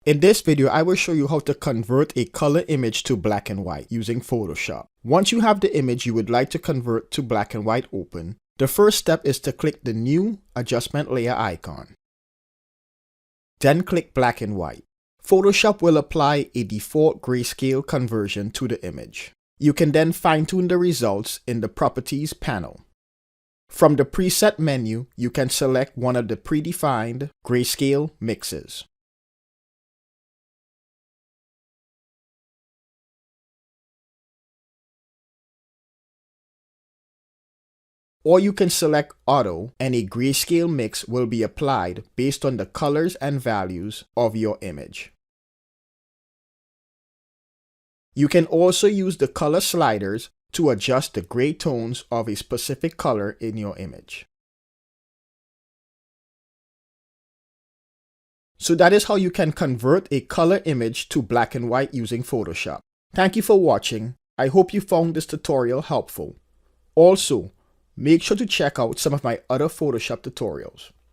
In this video, I will show you how to convert a color image to black and white using Photoshop. Once you have the image you would like to convert to black and white open, the first step is to click the new adjustment layer icon. Then click black and white. Photoshop will apply a default grayscale conversion to the image. You can then fine-tune the results in the Properties panel. From the preset menu, you can select one of the predefined grayscale mixes. Or you can select Auto and a grayscale mix will be applied based on the colors and values of your image. You can also use the color sliders to adjust the gray tones of a specific color in your image. So that is how you can convert a color image to black and white using Photoshop. Thank you for watching. I hope you found this tutorial helpful. Also, make sure to check out some of my other Photoshop tutorials.